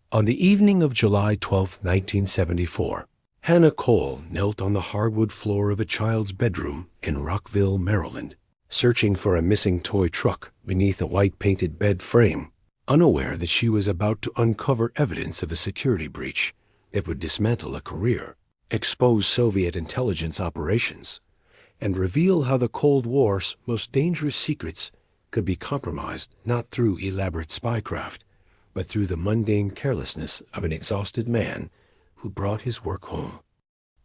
On the evening of July 12, 1974, Hannah Cole knelt on the hardwood floor of a child's bedroom in Rockville, Maryland, searching for a missing toy truck beneath a white-painted bed frame, unaware that she was about to uncover evidence of a security breach that would dismantle a career, expose Soviet intelligence operations, and reveal how the Cold War's most dangerous secrets could be compromised not through elaborate spycraft, but through the mundane carelessness of an exhausted man who brought his work home.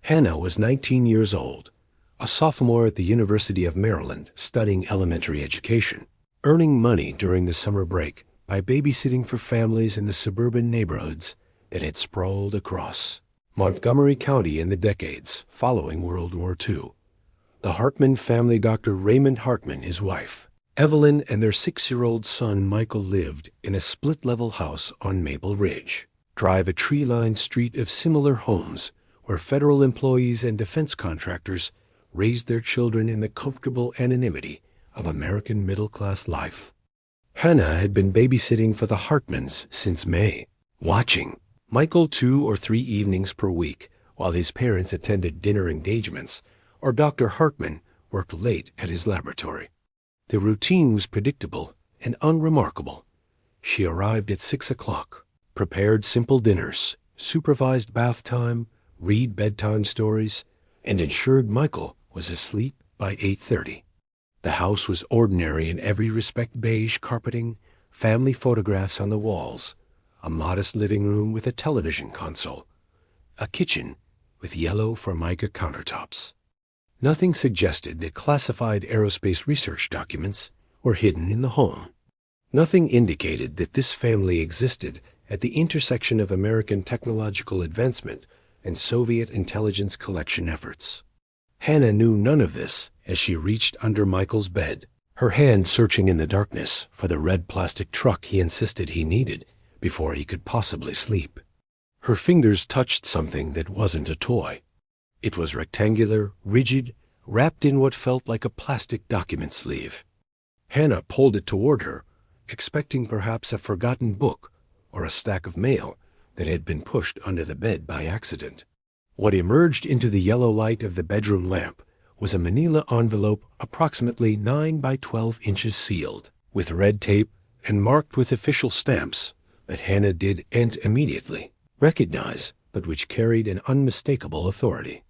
Hannah was 19 years old, a sophomore at the University of Maryland studying elementary education, earning money during the summer break by babysitting for families in the suburban neighborhoods that had sprawled across Montgomery County in the decades following World War II. The Hartman family, Dr. Raymond Hartman, his wife, Evelyn, and their 6-year-old son Michael lived in a split-level house on Maple Ridge, drive a tree-lined street of similar homes where federal employees and defense contractors raised their children in the comfortable anonymity of American middle-class life. Hannah had been babysitting for the Hartmans since May, watching Michael 2 or 3 evenings per week while his parents attended dinner engagements or Dr. Hartman worked late at his laboratory. The routine was predictable and unremarkable. She arrived at 6 o'clock, prepared simple dinners, supervised bath time, read bedtime stories, and ensured Michael was asleep by 8:30. The house was ordinary in every respect: beige carpeting, family photographs on the walls, a modest living room with a television console, a kitchen with yellow Formica countertops. Nothing suggested that classified aerospace research documents were hidden in the home. Nothing indicated that this family existed at the intersection of American technological advancement and Soviet intelligence collection efforts. Hannah knew none of this as she reached under Michael's bed, her hand searching in the darkness for the red plastic truck he insisted he needed before he could possibly sleep. Her fingers touched something that wasn't a toy. It was rectangular, rigid, wrapped in what felt like a plastic document sleeve. Hannah pulled it toward her, expecting perhaps a forgotten book or a stack of mail that had been pushed under the bed by accident. What emerged into the yellow light of the bedroom lamp was a manila envelope approximately 9 by 12 inches sealed, with red tape and marked with official stamps that Hannah did and immediately recognize, but which carried an unmistakable authority.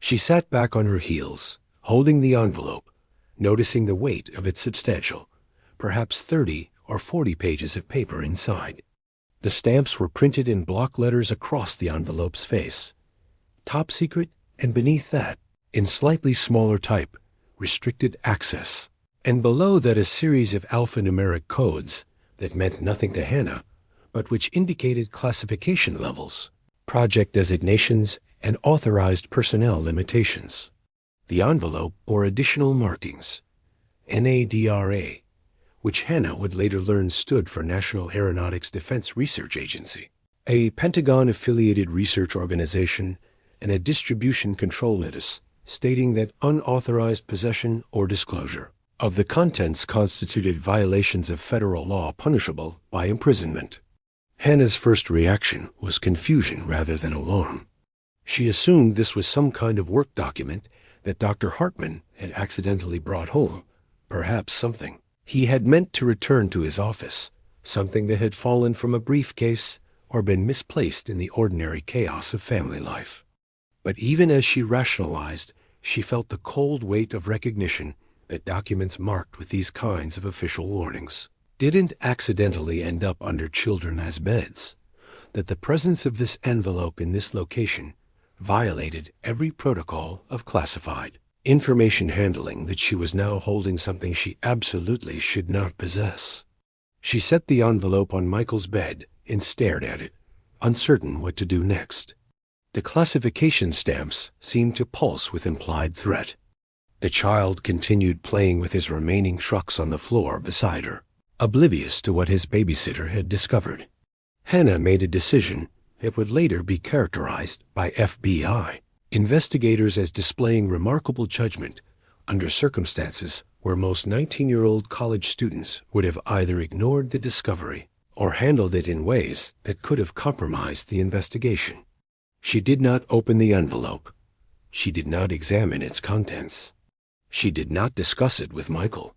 She sat back on her heels, holding the envelope, noticing the weight of its substantial, perhaps 30 or 40 pages of paper inside. The stamps were printed in block letters across the envelope's face. Top secret, and beneath that, in slightly smaller type, restricted access. And below that a series of alphanumeric codes that meant nothing to Hannah, but which indicated classification levels, project designations, and authorized personnel limitations. The envelope bore additional markings: NADRA, which Hannah would later learn stood for National Aeronautics Defense Research Agency, a Pentagon-affiliated research organization, and a distribution control notice stating that unauthorized possession or disclosure of the contents constituted violations of federal law punishable by imprisonment. Hannah's first reaction was confusion rather than alarm. She assumed this was some kind of work document that Dr. Hartman had accidentally brought home, perhaps something he had meant to return to his office, something that had fallen from a briefcase or been misplaced in the ordinary chaos of family life. But even as she rationalized, she felt the cold weight of recognition that documents marked with these kinds of official warnings didn't accidentally end up under children as beds, that the presence of this envelope in this location violated every protocol of classified information handling, that she was now holding something she absolutely should not possess. She set the envelope on Michael's bed and stared at it, uncertain what to do next. The classification stamps seemed to pulse with implied threat. The child continued playing with his remaining trucks on the floor beside her, oblivious to what his babysitter had discovered. Hannah made a decision that would later be characterized by FBI investigators as displaying remarkable judgment under circumstances where most 19-year-old college students would have either ignored the discovery or handled it in ways that could have compromised the investigation. She did not open the envelope. She did not examine its contents. She did not discuss it with Michael.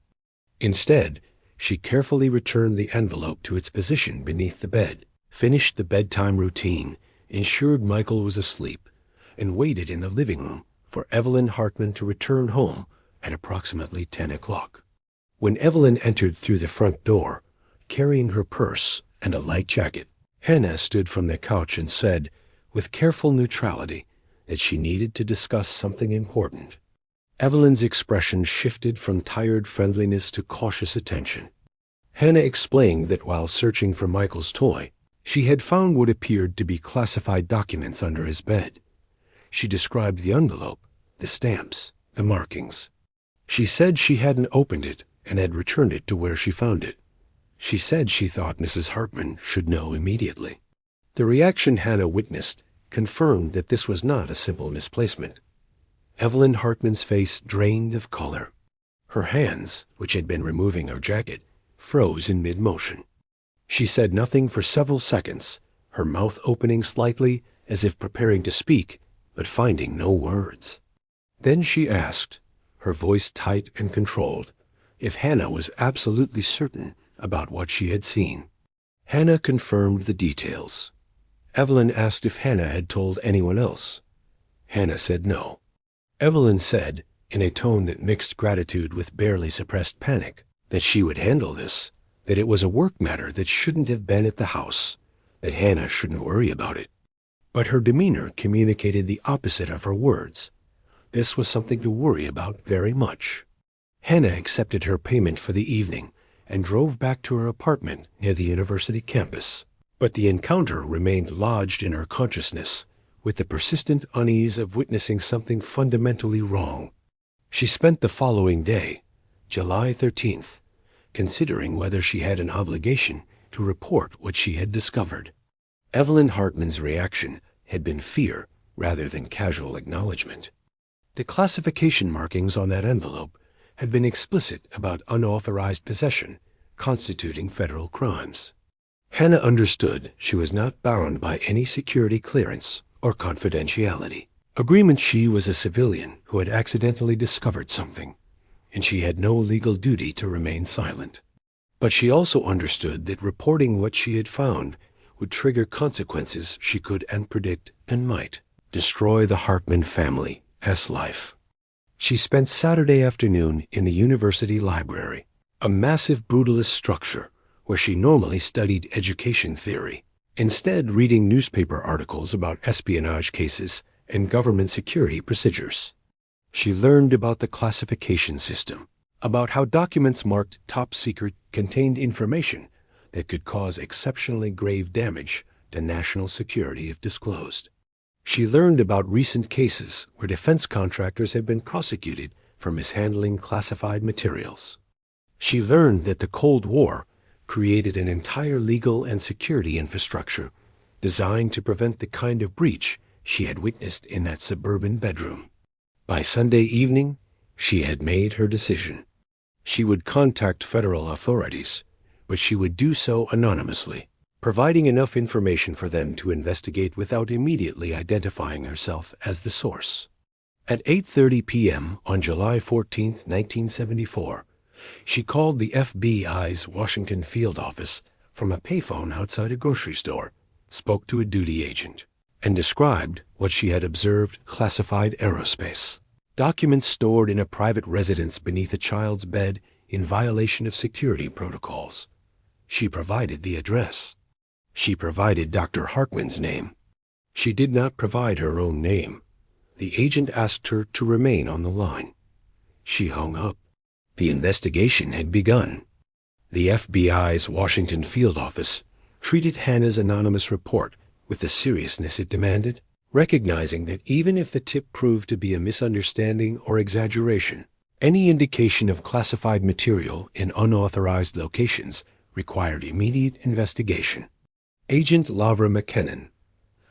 Instead, she carefully returned the envelope to its position beneath the bed, finished the bedtime routine, ensured Michael was asleep, and waited in the living room for Evelyn Hartman to return home at approximately 10 o'clock. When Evelyn entered through the front door, carrying her purse and a light jacket, Hannah stood from the couch and said, with careful neutrality, that she needed to discuss something important. Evelyn's expression shifted from tired friendliness to cautious attention. Hannah explained that while searching for Michael's toy, she had found what appeared to be classified documents under his bed. She described the envelope, the stamps, the markings. She said she hadn't opened it and had returned it to where she found it. She said she thought Mrs. Hartman should know immediately. The reaction Hannah witnessed confirmed that this was not a simple misplacement. Evelyn Hartman's face drained of color. Her hands, which had been removing her jacket, froze in mid-motion. She said nothing for several seconds, her mouth opening slightly as if preparing to speak, but finding no words. Then she asked, her voice tight and controlled, if Hannah was absolutely certain about what she had seen. Hannah confirmed the details. Evelyn asked if Hannah had told anyone else. Hannah said no. Evelyn said, in a tone that mixed gratitude with barely suppressed panic, that she would handle this, that it was a work matter that shouldn't have been at the house, that Hannah shouldn't worry about it. But her demeanor communicated the opposite of her words. This was something to worry about very much. Hannah accepted her payment for the evening and drove back to her apartment near the university campus. But the encounter remained lodged in her consciousness, with the persistent unease of witnessing something fundamentally wrong. She spent the following day, July 13th, considering whether she had an obligation to report what she had discovered. Evelyn Hartman's reaction had been fear rather than casual acknowledgement. The classification markings on that envelope had been explicit about unauthorized possession, constituting federal crimes. Hannah understood she was not bound by any security clearance or confidentiality. Agreement she was a civilian who had accidentally discovered something, and she had no legal duty to remain silent. But she also understood that reporting what she had found would trigger consequences she could and predict and might destroy the Hartman family's life. She spent Saturday afternoon in the university library, a massive brutalist structure where she normally studied education theory, instead reading newspaper articles about espionage cases and government security procedures. She learned about the classification system, about how documents marked top secret contained information that could cause exceptionally grave damage to national security if disclosed. She learned about recent cases where defense contractors had been prosecuted for mishandling classified materials. She learned that the Cold War created an entire legal and security infrastructure designed to prevent the kind of breach she had witnessed in that suburban bedroom. By Sunday evening, she had made her decision. She would contact federal authorities, but she would do so anonymously, providing enough information for them to investigate without immediately identifying herself as the source. At 8:30 p.m. on July 14, 1974, she called the FBI's Washington field office from a payphone outside a grocery store, spoke to a duty agent, and described what she had observed: classified aerospace, documents stored in a private residence beneath a child's bed in violation of security protocols. She provided the address. She provided Dr. Hartman's name. She did not provide her own name. The agent asked her to remain on the line. She hung up. The investigation had begun. The FBI's Washington field office treated Hannah's anonymous report with the seriousness it demanded, recognizing that even if the tip proved to be a misunderstanding or exaggeration, any indication of classified material in unauthorized locations required immediate investigation. Agent Lavra McKinnon,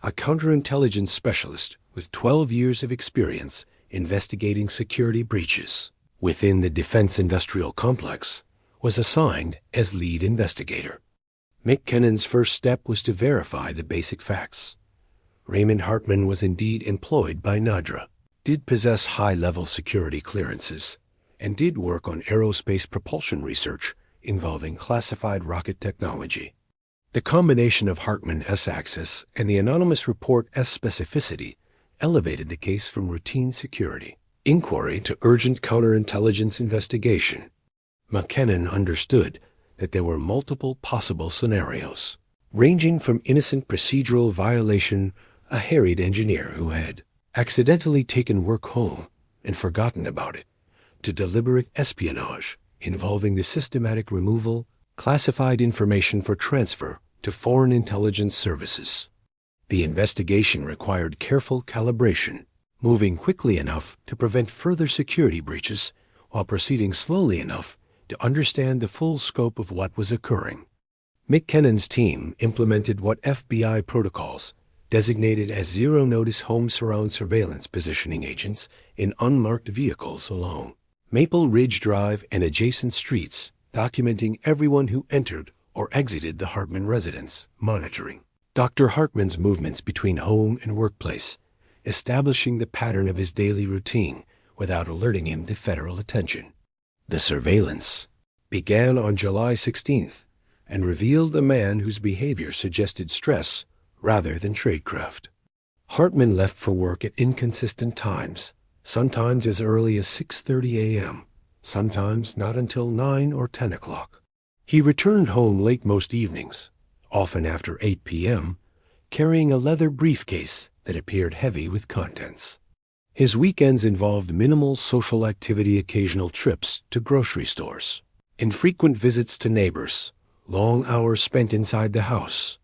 a counterintelligence specialist with 12 years of experience investigating security breaches within the defense industrial complex, was assigned as lead investigator. McKinnon's first step was to verify the basic facts. Raymond Hartman was indeed employed by NADRA, did possess high-level security clearances, and did work on aerospace propulsion research involving classified rocket technology. The combination of Hartman S-axis and the anonymous report S-specificity elevated the case from routine security inquiry to urgent counterintelligence investigation. McKinnon understood that there were multiple possible scenarios, ranging from innocent procedural violation, a harried engineer who had accidentally taken work home and forgotten about it, to deliberate espionage involving the systematic removal, classified information for transfer to foreign intelligence services. The investigation required careful calibration, moving quickly enough to prevent further security breaches while proceeding slowly enough to understand the full scope of what was occurring. McKinnon's team implemented what FBI protocols designated as zero-notice home surround surveillance positioning agents in unmarked vehicles along Maple Ridge Drive and adjacent streets, documenting everyone who entered or exited the Hartman residence, monitoring Dr. Hartman's movements between home and workplace, establishing the pattern of his daily routine without alerting him to federal attention. The surveillance began on July 16th and revealed a man whose behavior suggested stress rather than tradecraft. Hartman left for work at inconsistent times, sometimes as early as 6:30 a.m., sometimes not until 9 or 10 o'clock. He returned home late most evenings, often after 8 p.m., carrying a leather briefcase that appeared heavy with contents. His weekends involved minimal social activity, occasional trips to grocery stores, infrequent visits to neighbors, long hours spent inside the house.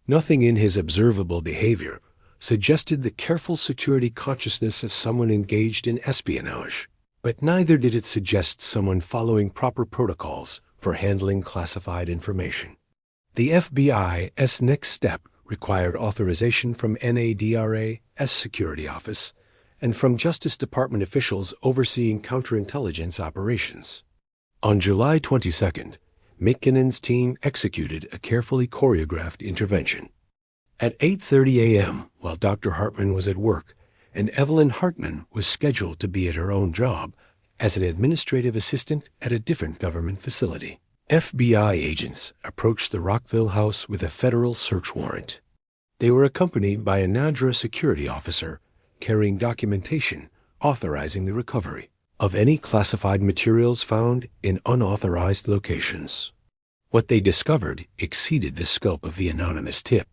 Nothing in his observable behavior suggested the careful security consciousness of someone engaged in espionage, but neither did it suggest someone following proper protocols for handling classified information. The FBI's next step required authorization from NADRA's Security Office and from Justice Department officials overseeing counterintelligence operations. On July 22nd, McKinnon's team executed a carefully choreographed intervention. At 8:30 a.m., while Dr. Hartman was at work, and Evelyn Hartman was scheduled to be at her own job as an administrative assistant at a different government facility, FBI agents approached the Rockville house with a federal search warrant. They were accompanied by a NADRA security officer carrying documentation authorizing the recovery of any classified materials found in unauthorized locations. What they discovered exceeded the scope of the anonymous tip.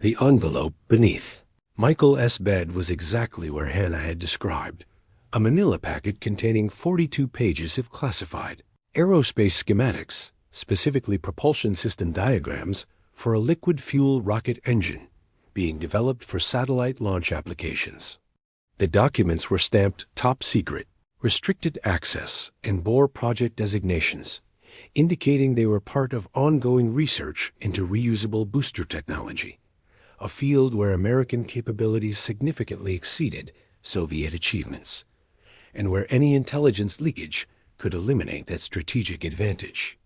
The envelope beneath Michael S. bed was exactly where Hannah had described, a manila packet containing 42 pages of classified aerospace schematics, specifically propulsion system diagrams for a liquid fuel rocket engine being developed for satellite launch applications. The documents were stamped top secret, restricted access, and bore project designations, indicating they were part of ongoing research into reusable booster technology, a field where American capabilities significantly exceeded Soviet achievements, and where any intelligence leakage could eliminate that strategic advantage.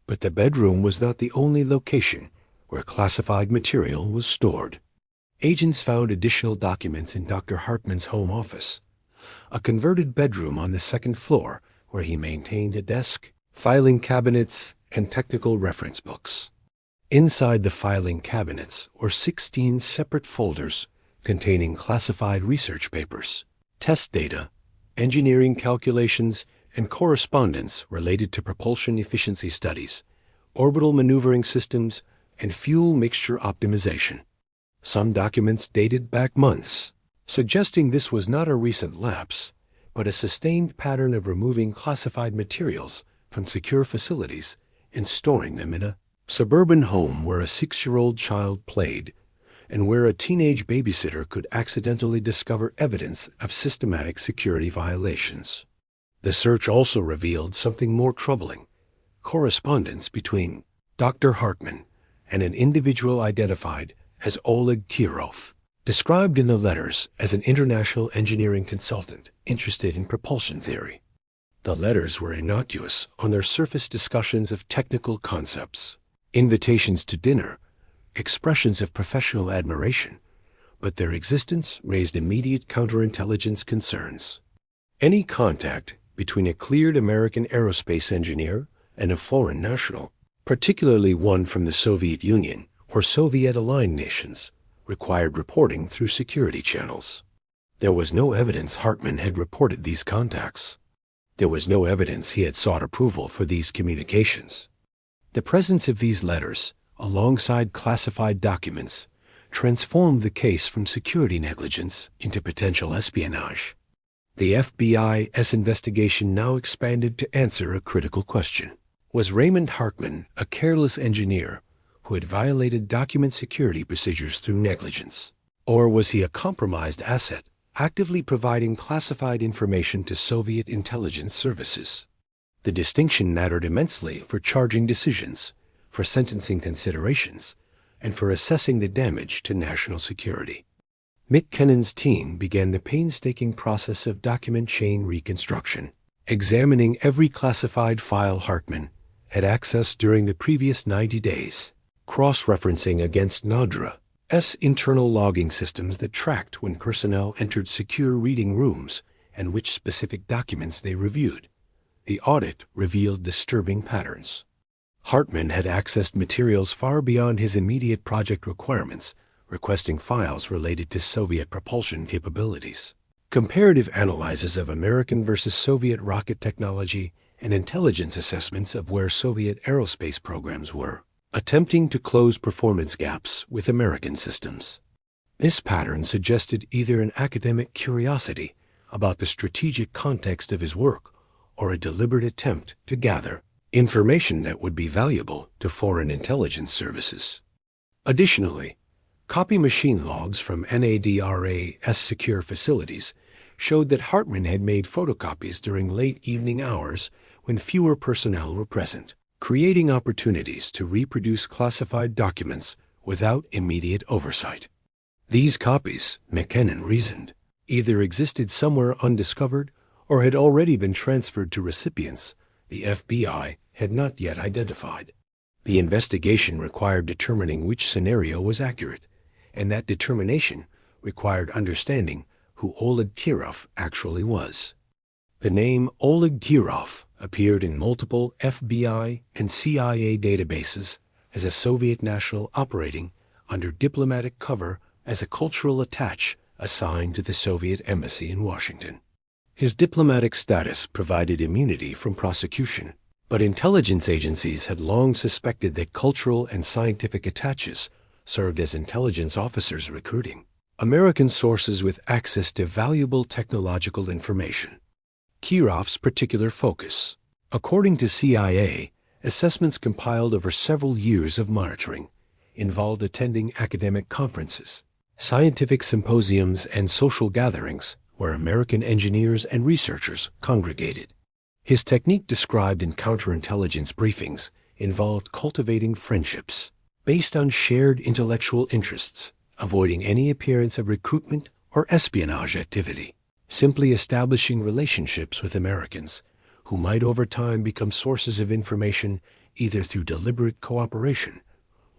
But the bedroom was not the only location where classified material was stored. Agents found additional documents in Dr. Hartman's home office, a converted bedroom on the second floor where he maintained a desk, filing cabinets, and technical reference books. Inside the filing cabinets were 16 separate folders containing classified research papers, test data, engineering calculations, and correspondence related to propulsion efficiency studies, orbital maneuvering systems, and fuel mixture optimization. Some documents dated back months, suggesting this was not a recent lapse, but a sustained pattern of removing classified materials from secure facilities and storing them in a suburban home where a 6-year-old child played, and where a teenage babysitter could accidentally discover evidence of systematic security violations. The search also revealed something more troubling: correspondence between Dr. Hartman and an individual identified as Oleg Kirov, described in the letters as an international engineering consultant interested in propulsion theory. The letters were innocuous on their surface discussions of technical concepts, invitations to dinner, expressions of professional admiration, but their existence raised immediate counterintelligence concerns. Any contact between a cleared American aerospace engineer and a foreign national, particularly one from the Soviet Union or Soviet-aligned nations, required reporting through security channels. There was no evidence Hartman had reported these contacts. There was no evidence he had sought approval for these communications. The presence of these letters, alongside classified documents, transformed the case from security negligence into potential espionage. The FBI's investigation now expanded to answer a critical question. Was Raymond Hartman a careless engineer who had violated document security procedures through negligence? Or was he a compromised asset, actively providing classified information to Soviet intelligence services? The distinction mattered immensely for charging decisions, for sentencing considerations, and for assessing the damage to national security. Mick Kennan's team began the painstaking process of document chain reconstruction, examining every classified file Hartman had accessed during the previous 90 days, cross-referencing against NADRA's internal logging systems that tracked when personnel entered secure reading rooms and which specific documents they reviewed. The audit revealed disturbing patterns. Hartman had accessed materials far beyond his immediate project requirements, requesting files related to Soviet propulsion capabilities. Comparative analyses of American versus Soviet rocket technology and intelligence assessments of where Soviet aerospace programs were, attempting to close performance gaps with American systems. This pattern suggested either an academic curiosity about the strategic context of his work or a deliberate attempt to gather information that would be valuable to foreign intelligence services. Additionally, copy machine logs from NADRA's secure facilities showed that Hartman had made photocopies during late evening hours when fewer personnel were present, creating opportunities to reproduce classified documents without immediate oversight. These copies, McKinnon reasoned, either existed somewhere undiscovered or had already been transferred to recipients the FBI had not yet identified. The investigation required determining which scenario was accurate, and that determination required understanding who Oleg Kirov actually was. The name Oleg Kirov appeared in multiple FBI and CIA databases as a Soviet national operating under diplomatic cover as a cultural attaché assigned to the Soviet embassy in Washington. His diplomatic status provided immunity from prosecution, but intelligence agencies had long suspected that cultural and scientific attachés served as intelligence officers recruiting American sources with access to valuable technological information. Kirov's particular focus, according to CIA, assessments compiled over several years of monitoring, involved attending academic conferences, scientific symposiums, and social gatherings where American engineers and researchers congregated. His technique described in counterintelligence briefings involved cultivating friendships based on shared intellectual interests, avoiding any appearance of recruitment or espionage activity, simply establishing relationships with Americans who might over time become sources of information either through deliberate cooperation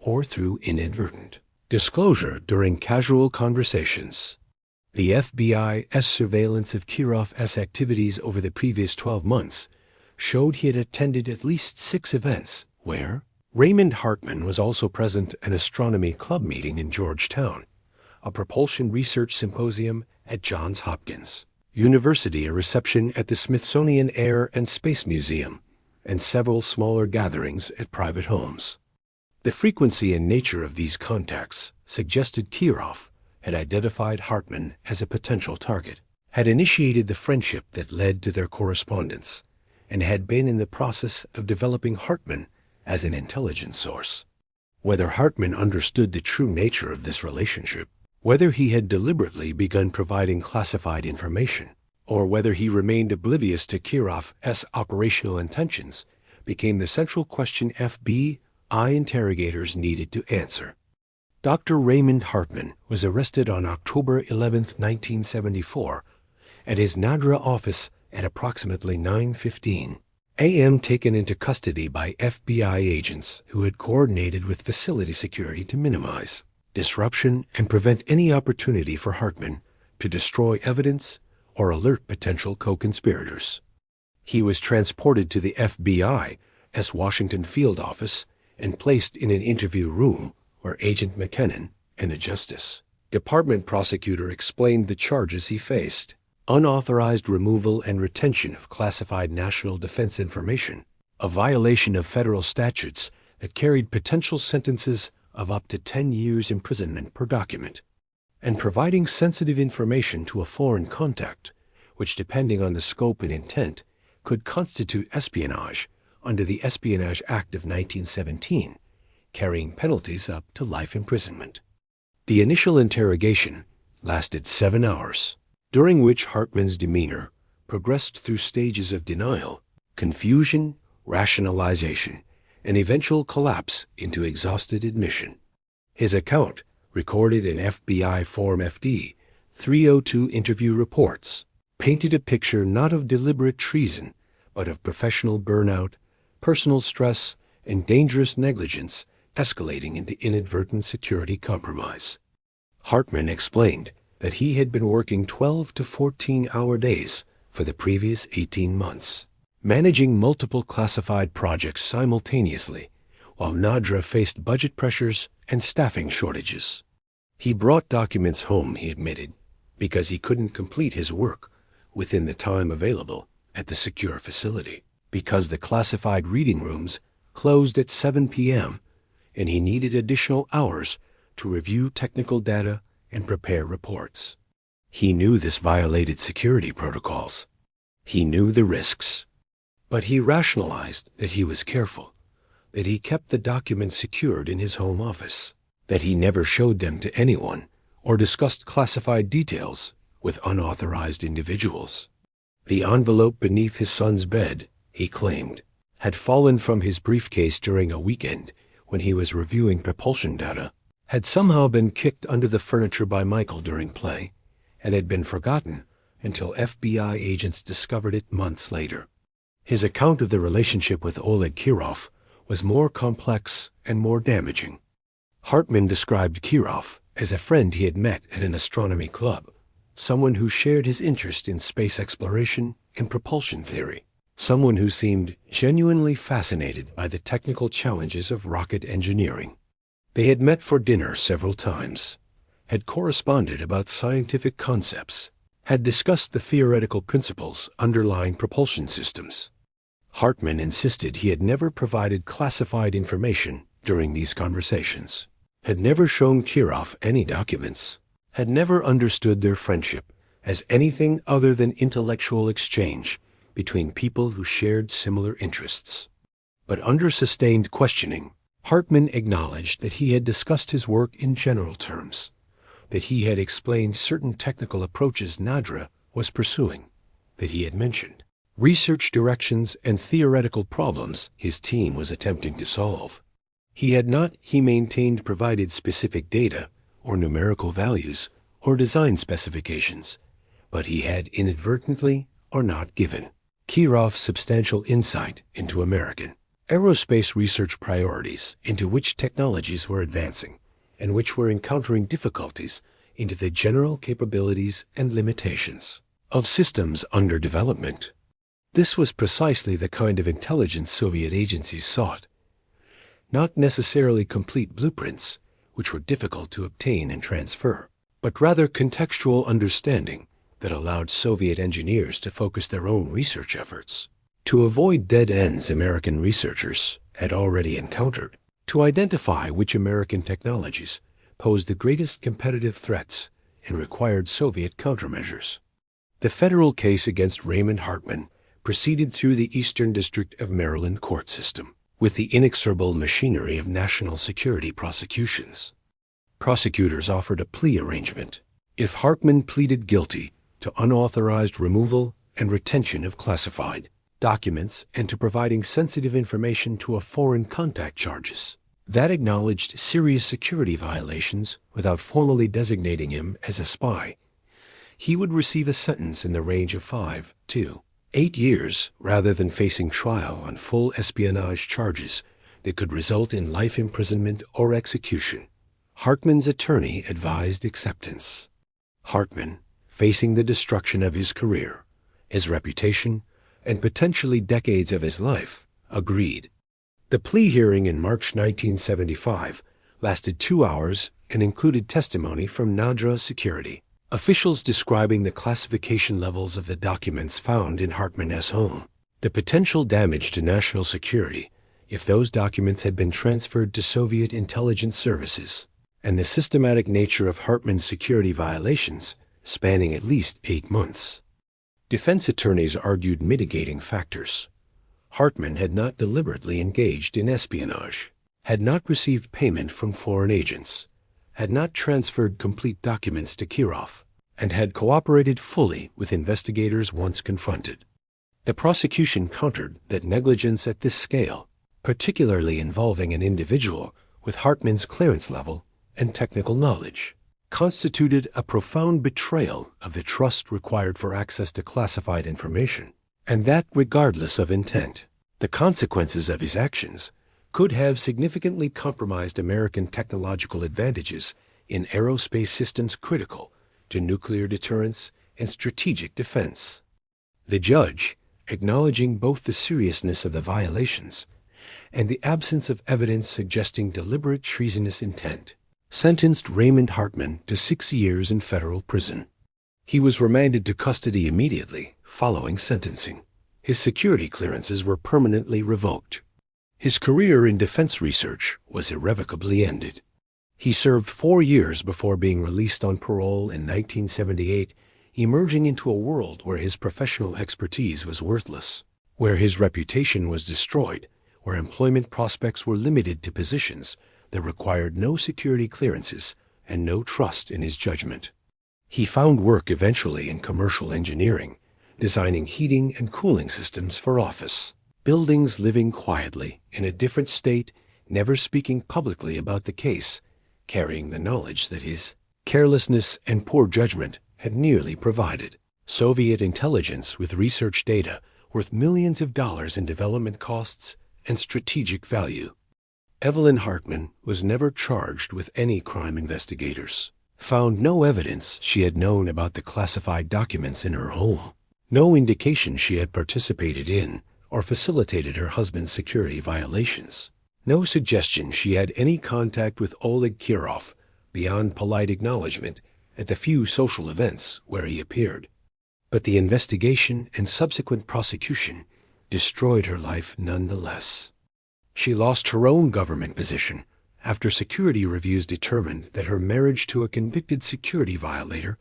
or through inadvertent disclosure during casual conversations. The FBI's surveillance of Kirov's activities over the previous 12 months showed he had attended at least 6 events where Raymond Hartman was also present at an astronomy club meeting in Georgetown, a propulsion research symposium at Johns Hopkins University, a reception at the Smithsonian Air and Space Museum, and several smaller gatherings at private homes. The frequency and nature of these contacts suggested Kirov had identified Hartman as a potential target, had initiated the friendship that led to their correspondence, and had been in the process of developing Hartman as an intelligence source. Whether Hartman understood the true nature of this relationship, whether he had deliberately begun providing classified information, or whether he remained oblivious to Kirov's operational intentions, became the central question FBI interrogators needed to answer. Dr. Raymond Hartman was arrested on October 11, 1974, at his NADRA office at approximately 9:15 AM taken into custody by FBI agents who had coordinated with facility security to minimize disruption and prevent any opportunity for Hartman to destroy evidence or alert potential co-conspirators. He was transported to the FBI's Washington field office and placed in an interview room where Agent McKinnon and a Justice Department prosecutor explained the charges he faced: unauthorized removal and retention of classified national defense information, a violation of federal statutes that carried potential sentences of up to 10 years imprisonment per document, and providing sensitive information to a foreign contact, which, depending on the scope and intent, could constitute espionage under the Espionage Act of 1917, carrying penalties up to life imprisonment. The initial interrogation lasted 7 hours, during which Hartman's demeanor progressed through stages of denial, confusion, rationalization, and eventual collapse into exhausted admission. His account, recorded in FBI Form FD 302 interview reports, painted a picture not of deliberate treason, but of professional burnout, personal stress, and dangerous negligence escalating into inadvertent security compromise. Hartman explained that he had been working 12 to 14-hour days for the previous 18 months, managing multiple classified projects simultaneously, while Nadra faced budget pressures and staffing shortages. He brought documents home, he admitted, because he couldn't complete his work within the time available at the secure facility, because the classified reading rooms closed at 7 p.m., and he needed additional hours to review technical data and prepare reports. He knew this violated security protocols. He knew the risks. But he rationalized that he was careful, that he kept the documents secured in his home office, that he never showed them to anyone or discussed classified details with unauthorized individuals. The envelope beneath his son's bed, he claimed, had fallen from his briefcase during a weekend when he was reviewing propulsion data, had somehow been kicked under the furniture by Michael during play, and had been forgotten until FBI agents discovered it months later. His account of the relationship with Oleg Kirov was more complex and more damaging. Hartman described Kirov as a friend he had met at an astronomy club, someone who shared his interest in space exploration and propulsion theory, someone who seemed genuinely fascinated by the technical challenges of rocket engineering. They had met for dinner several times, had corresponded about scientific concepts, had discussed the theoretical principles underlying propulsion systems. Hartman insisted he had never provided classified information during these conversations, had never shown Kirov any documents, had never understood their friendship as anything other than intellectual exchange between people who shared similar interests. But under sustained questioning, Hartman acknowledged that he had discussed his work in general terms, that he had explained certain technical approaches Nadra was pursuing, that he had mentioned research directions and theoretical problems his team was attempting to solve. He had not, he maintained, provided specific data or numerical values or design specifications, but he had inadvertently or not given Kirov substantial insight into American aerospace research priorities, into which technologies were advancing and which were encountering difficulties, into the general capabilities and limitations of systems under development. This was precisely the kind of intelligence Soviet agencies sought. Not necessarily complete blueprints, which were difficult to obtain and transfer, but rather contextual understanding that allowed Soviet engineers to focus their own research efforts, to avoid dead ends American researchers had already encountered, to identify which American technologies posed the greatest competitive threats and required Soviet countermeasures. The federal case against Raymond Hartman proceeded through the Eastern District of Maryland court system with the inexorable machinery of national security prosecutions. Prosecutors offered a plea arrangement. If Hartman pleaded guilty to unauthorized removal and retention of classified documents and to providing sensitive information to a foreign contact charges, that acknowledged serious security violations without formally designating him as a spy, he would receive a sentence in the range of 5 to 8 years rather than facing trial on full espionage charges that could result in life imprisonment or execution. Hartman's attorney advised acceptance. Hartman, facing the destruction of his career, his reputation, and potentially decades of his life, agreed. The plea hearing in March 1975 lasted 2 hours and included testimony from Nadra Security, officials describing the classification levels of the documents found in Hartman's home, the potential damage to national security if those documents had been transferred to Soviet intelligence services, and the systematic nature of Hartman's security violations spanning at least 8 months. Defense attorneys argued mitigating factors. Hartman had not deliberately engaged in espionage, had not received payment from foreign agents, had not transferred complete documents to Kirov, and had cooperated fully with investigators once confronted. The prosecution countered that negligence at this scale, particularly involving an individual with Hartman's clearance level and technical knowledge, constituted a profound betrayal of the trust required for access to classified information, and that regardless of intent. The consequences of his actions could have significantly compromised American technological advantages in aerospace systems critical to nuclear deterrence and strategic defense. The judge, acknowledging both the seriousness of the violations and the absence of evidence suggesting deliberate treasonous intent, sentenced Raymond Hartman to 6 years in federal prison. He was remanded to custody immediately following sentencing. His security clearances were permanently revoked. His career in defense research was irrevocably ended. He served 4 years before being released on parole in 1978, emerging into a world where his professional expertise was worthless, where his reputation was destroyed, where employment prospects were limited to positions that required no security clearances and no trust in his judgment. He found work eventually in commercial engineering, designing heating and cooling systems for office buildings, living quietly in a different state, never speaking publicly about the case, carrying the knowledge that his carelessness and poor judgment had nearly provided Soviet intelligence with research data worth millions of dollars in development costs and strategic value. Evelyn Hartman was never charged with any crime. Investigators found no evidence she had known about the classified documents in her home, no indication she had participated in or facilitated her husband's security violations, no suggestion she had any contact with Oleg Kirov beyond polite acknowledgement at the few social events where he appeared. But the investigation and subsequent prosecution destroyed her life nonetheless. She lost her own government position after security reviews determined that her marriage to a convicted security violator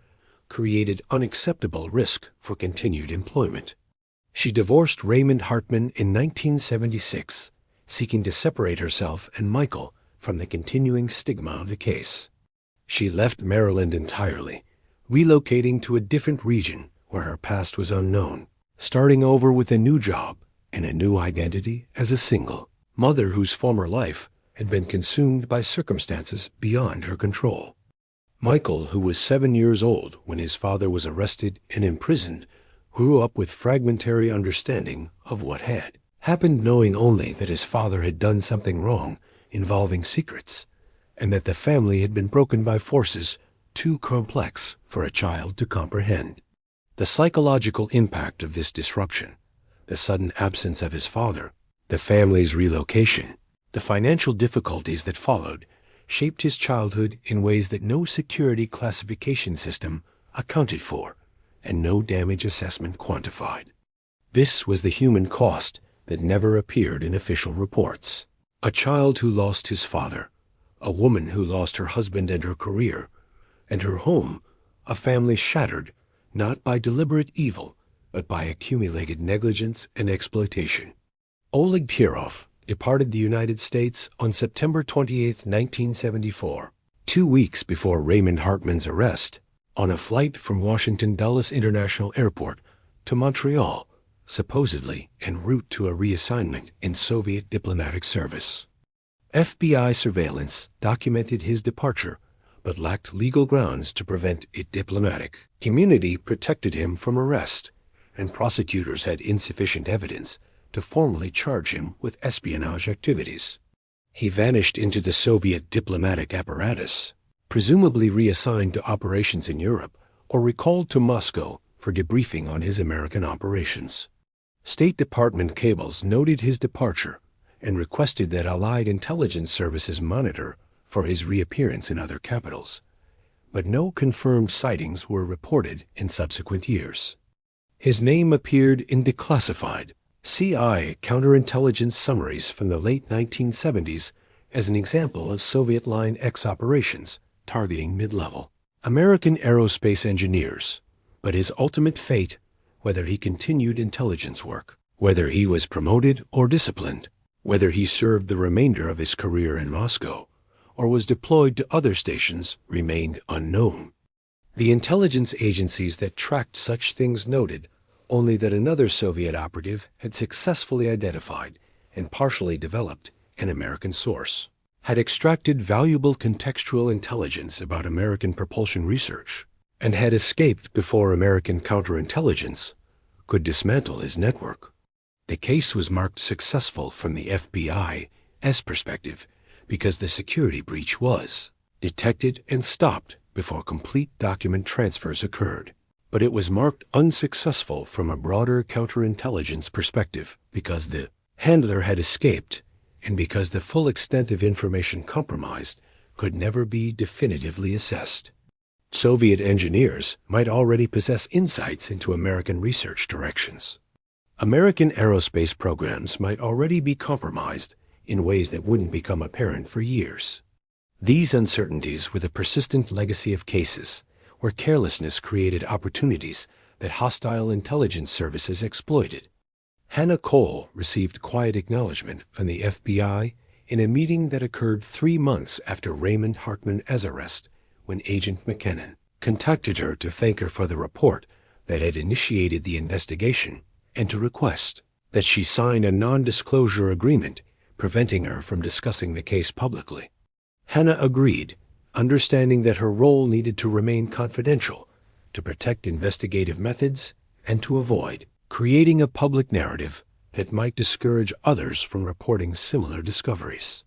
created unacceptable risk for continued employment. She divorced Raymond Hartman in 1976, seeking to separate herself and Michael from the continuing stigma of the case. She left Maryland entirely, relocating to a different region where her past was unknown, starting over with a new job and a new identity as a single mother whose former life had been consumed by circumstances beyond her control. Michael, who was 7 years old when his father was arrested and imprisoned, grew up with fragmentary understanding of what had happened, knowing only that his father had done something wrong involving secrets, and that the family had been broken by forces too complex for a child to comprehend. The psychological impact of this disruption, the sudden absence of his father, the family's relocation, the financial difficulties that followed, shaped his childhood in ways that no security classification system accounted for and no damage assessment quantified. This was the human cost that never appeared in official reports. A child who lost his father, a woman who lost her husband and her career, and her home, a family shattered not by deliberate evil, but by accumulated negligence and exploitation. Oleg Kirov departed the United States on September 28, 1974, 2 weeks before Raymond Hartman's arrest, on a flight from Washington Dulles International Airport to Montreal, supposedly en route to a reassignment in Soviet diplomatic service. FBI surveillance documented his departure, but lacked legal grounds to prevent it. Diplomatic immunity protected him from arrest, and prosecutors had insufficient evidence to formally charge him with espionage activities. He vanished into the Soviet diplomatic apparatus, presumably reassigned to operations in Europe or recalled to Moscow for debriefing on his American operations. State Department cables noted his departure and requested that Allied intelligence services monitor for his reappearance in other capitals, but no confirmed sightings were reported in subsequent years. His name appeared in declassified CI counterintelligence summaries from the late 1970s as an example of Soviet Line X operations targeting mid-level American aerospace engineers, but his ultimate fate, whether he continued intelligence work, whether he was promoted or disciplined, whether he served the remainder of his career in Moscow, or was deployed to other stations, remained unknown. The intelligence agencies that tracked such things noted only that another Soviet operative had successfully identified and partially developed an American source, had extracted valuable contextual intelligence about American propulsion research, and had escaped before American counterintelligence could dismantle his network. The case was marked successful from the FBI's perspective because the security breach was detected and stopped before complete document transfers occurred. But it was marked unsuccessful from a broader counterintelligence perspective because the handler had escaped and because the full extent of information compromised could never be definitively assessed. Soviet engineers might already possess insights into American research directions. American aerospace programs might already be compromised in ways that wouldn't become apparent for years. These uncertainties were the persistent legacy of cases where carelessness created opportunities that hostile intelligence services exploited. Hannah Cole received quiet acknowledgement from the FBI in a meeting that occurred 3 months after Raymond Hartman's arrest, when Agent McKinnon contacted her to thank her for the report that had initiated the investigation and to request that she sign a non-disclosure agreement preventing her from discussing the case publicly. Hannah agreed, understanding that her role needed to remain confidential to protect investigative methods and to avoid creating a public narrative that might discourage others from reporting similar discoveries.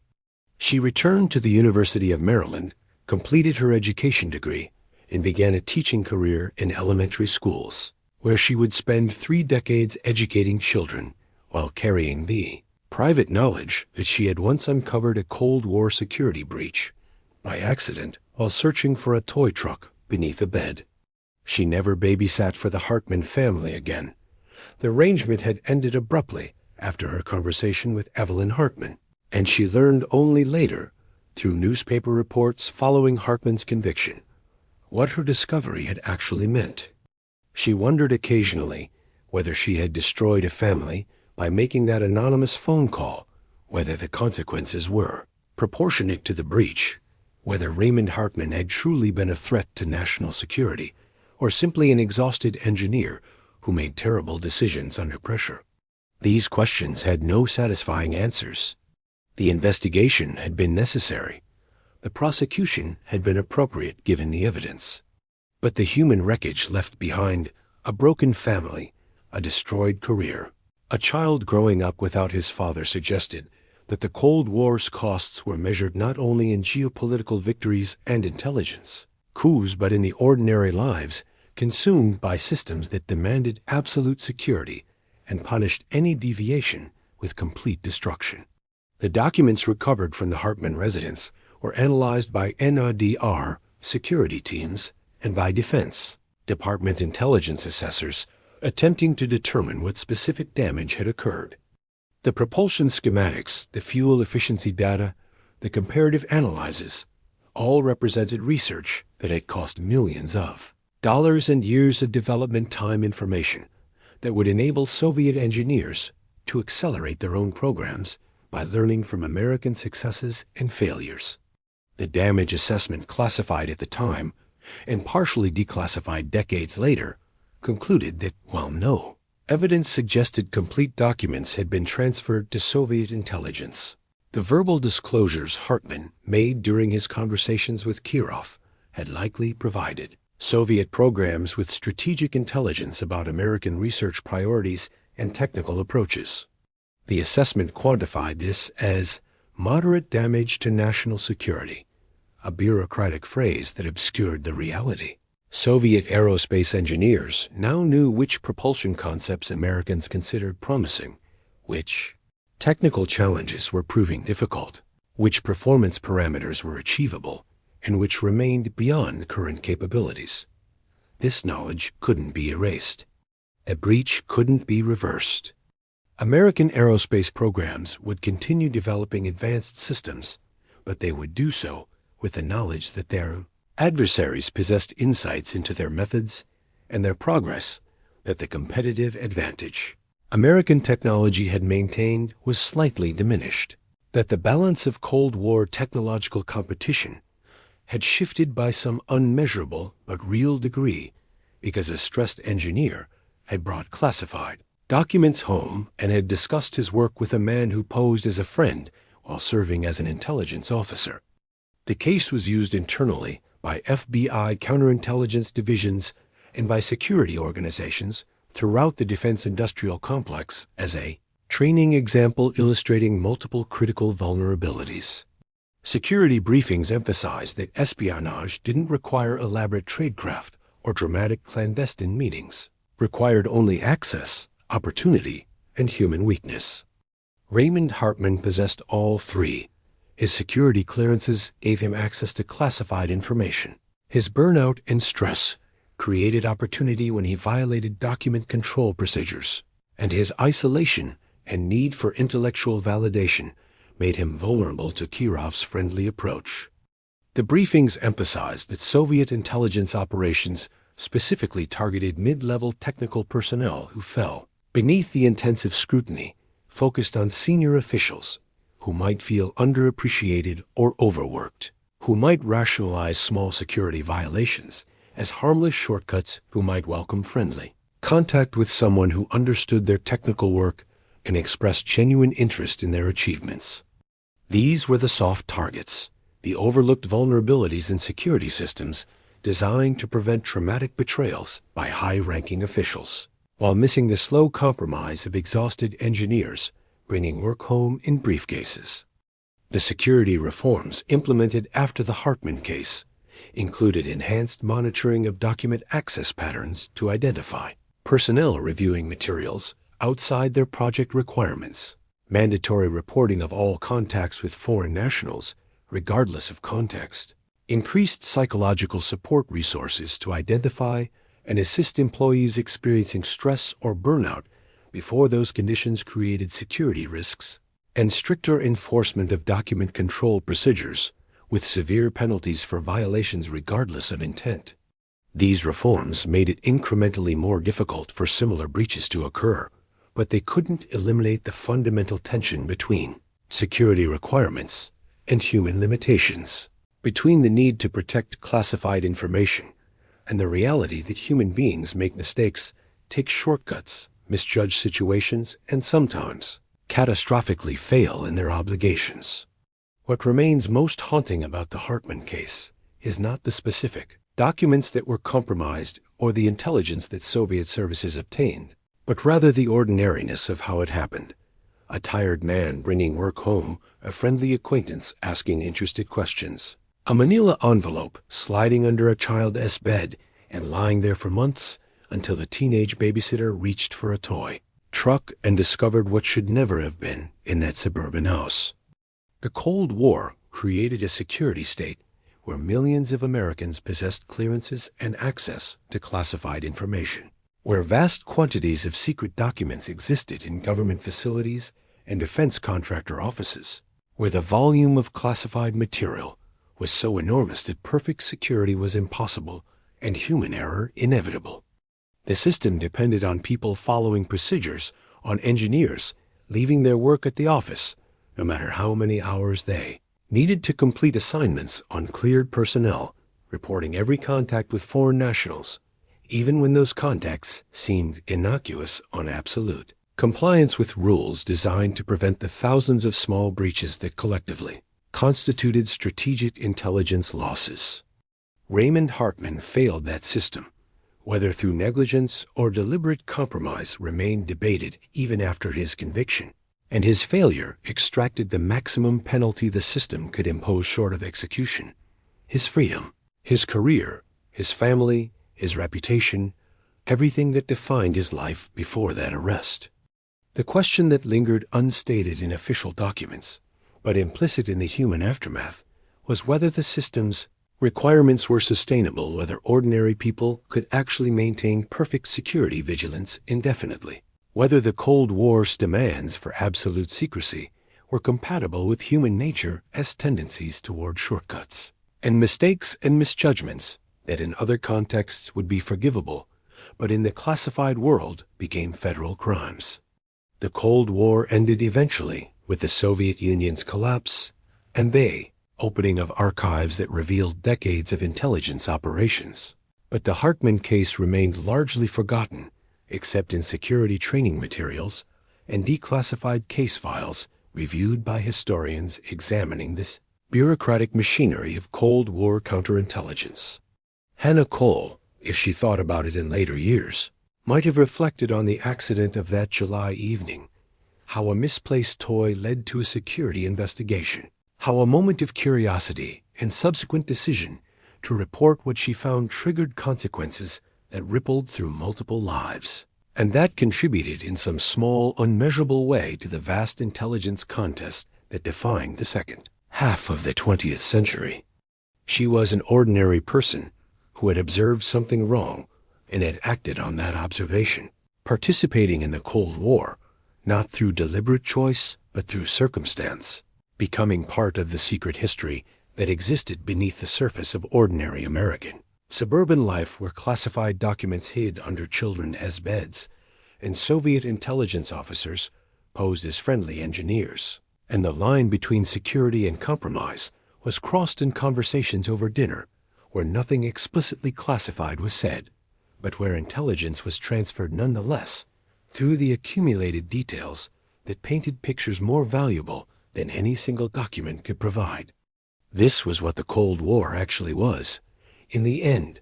She returned to the University of Maryland, completed her education degree, and began a teaching career in elementary schools, where she would spend 3 decades educating children while carrying the private knowledge that she had once uncovered a Cold War security breach by accident while searching for a toy truck beneath a bed. She never babysat for the Hartman family again. The arrangement had ended abruptly after her conversation with Evelyn Hartman, and she learned only later, through newspaper reports following Hartman's conviction, what her discovery had actually meant. She wondered occasionally whether she had destroyed a family by making that anonymous phone call, whether the consequences were proportionate to the breach, whether Raymond Hartman had truly been a threat to national security, or simply an exhausted engineer who made terrible decisions under pressure. These questions had no satisfying answers. The investigation had been necessary. The prosecution had been appropriate given the evidence. But the human wreckage left behind a broken family, a destroyed career. A child growing up without his father suggested that the Cold War's costs were measured not only in geopolitical victories and intelligence coups, but in the ordinary lives consumed by systems that demanded absolute security and punished any deviation with complete destruction. The documents recovered from the Hartman residence were analyzed by NRDR security teams and by Defense Department intelligence assessors attempting to determine what specific damage had occurred. The propulsion schematics, the fuel efficiency data, the comparative analyses, all represented research that had cost millions of dollars and years of development time information that would enable Soviet engineers to accelerate their own programs by learning from American successes and failures. The damage assessment classified at the time and partially declassified decades later concluded that, while no evidence suggested complete documents had been transferred to Soviet intelligence, the verbal disclosures Hartman made during his conversations with Kirov had likely provided Soviet programs with strategic intelligence about American research priorities and technical approaches. The assessment quantified this as moderate damage to national security, a bureaucratic phrase that obscured the reality. Soviet aerospace engineers now knew which propulsion concepts Americans considered promising, which technical challenges were proving difficult, which performance parameters were achievable, and which remained beyond current capabilities. This knowledge couldn't be erased. A breach couldn't be reversed. American aerospace programs would continue developing advanced systems, but they would do so with the knowledge that their adversaries possessed insights into their methods and their progress that the competitive advantage American technology had maintained was slightly diminished, that the balance of Cold War technological competition had shifted by some unmeasurable but real degree because a stressed engineer had brought classified documents home and had discussed his work with a man who posed as a friend while serving as an intelligence officer. The case was used internally by FBI counterintelligence divisions and by security organizations throughout the defense industrial complex as a training example illustrating multiple critical vulnerabilities. Security briefings emphasized that espionage didn't require elaborate tradecraft or dramatic clandestine meetings, required only access, opportunity, and human weakness. Raymond Hartman possessed all three. His security clearances gave him access to classified information. His burnout and stress created opportunity when he violated document control procedures, and his isolation and need for intellectual validation made him vulnerable to Kirov's friendly approach. The briefings emphasized that Soviet intelligence operations specifically targeted mid-level technical personnel who fell beneath the intensive scrutiny, focused on senior officials who might feel underappreciated or overworked, who might rationalize small security violations as harmless shortcuts, who might welcome friendly contact with someone who understood their technical work and expressed genuine interest in their achievements. These were the soft targets, the overlooked vulnerabilities in security systems designed to prevent traumatic betrayals by high-ranking officials, while missing the slow compromise of exhausted engineers bringing work home in briefcases. The security reforms implemented after the Hartman case included enhanced monitoring of document access patterns to identify personnel reviewing materials outside their project requirements, mandatory reporting of all contacts with foreign nationals, regardless of context, increased psychological support resources to identify and assist employees experiencing stress or burnout before those conditions created security risks, and stricter enforcement of document control procedures with severe penalties for violations regardless of intent. These reforms made it incrementally more difficult for similar breaches to occur, but they couldn't eliminate the fundamental tension between security requirements and human limitations, between the need to protect classified information and the reality that human beings make mistakes, take shortcuts, misjudge situations, and sometimes catastrophically fail in their obligations. What remains most haunting about the Hartman case is not the specific documents that were compromised or the intelligence that Soviet services obtained, but rather the ordinariness of how it happened. A tired man bringing work home, a friendly acquaintance asking interested questions, a manila envelope sliding under a child's bed and lying there for months until the teenage babysitter reached for a toy truck and discovered what should never have been in that suburban house. The Cold War created a security state where millions of Americans possessed clearances and access to classified information, where vast quantities of secret documents existed in government facilities and defense contractor offices, where the volume of classified material was so enormous that perfect security was impossible and human error inevitable. The system depended on people following procedures, on engineers leaving their work at the office, no matter how many hours they needed to complete assignments on cleared personnel, reporting every contact with foreign nationals, even when those contacts seemed innocuous on absolute compliance with rules designed to prevent the thousands of small breaches that collectively constituted strategic intelligence losses. Raymond Hartman failed that system. Whether through negligence or deliberate compromise remained debated even after his conviction, and his failure extracted the maximum penalty the system could impose short of execution: his freedom, his career, his family, his reputation, everything that defined his life before that arrest. The question that lingered unstated in official documents, but implicit in the human aftermath, was whether the system's requirements were sustainable, whether ordinary people could actually maintain perfect security vigilance indefinitely, whether the Cold War's demands for absolute secrecy were compatible with human nature as tendencies toward shortcuts, and mistakes and misjudgments that in other contexts would be forgivable, but in the classified world became federal crimes. The Cold War ended eventually with the Soviet Union's collapse and the opening of archives that revealed decades of intelligence operations. But the Hartman case remained largely forgotten, except in security training materials and declassified case files reviewed by historians examining this bureaucratic machinery of Cold War counterintelligence. Hannah Cole, if she thought about it in later years, might have reflected on the accident of that July evening, how a misplaced toy led to a security investigation, how a moment of curiosity and subsequent decision to report what she found triggered consequences that rippled through multiple lives, and that contributed in some small, unmeasurable way to the vast intelligence contest that defined the second half of the 20th century. She was an ordinary person who had observed something wrong and had acted on that observation, participating in the Cold War, not through deliberate choice, but through circumstance, becoming part of the secret history that existed beneath the surface of ordinary American suburban life, where classified documents hid under children as beds, and Soviet intelligence officers posed as friendly engineers. And the line between security and compromise was crossed in conversations over dinner, where nothing explicitly classified was said, but where intelligence was transferred nonetheless through the accumulated details that painted pictures more valuable than any single document could provide. This was what the Cold War actually was, in the end,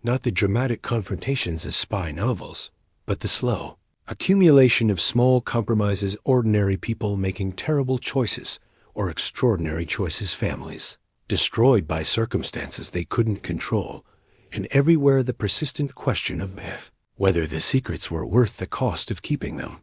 not the dramatic confrontations of spy novels, but the slow accumulation of small compromises, ordinary people making terrible choices or extraordinary choices, families destroyed by circumstances they couldn't control, and everywhere the persistent question of whether the secrets were worth the cost of keeping them.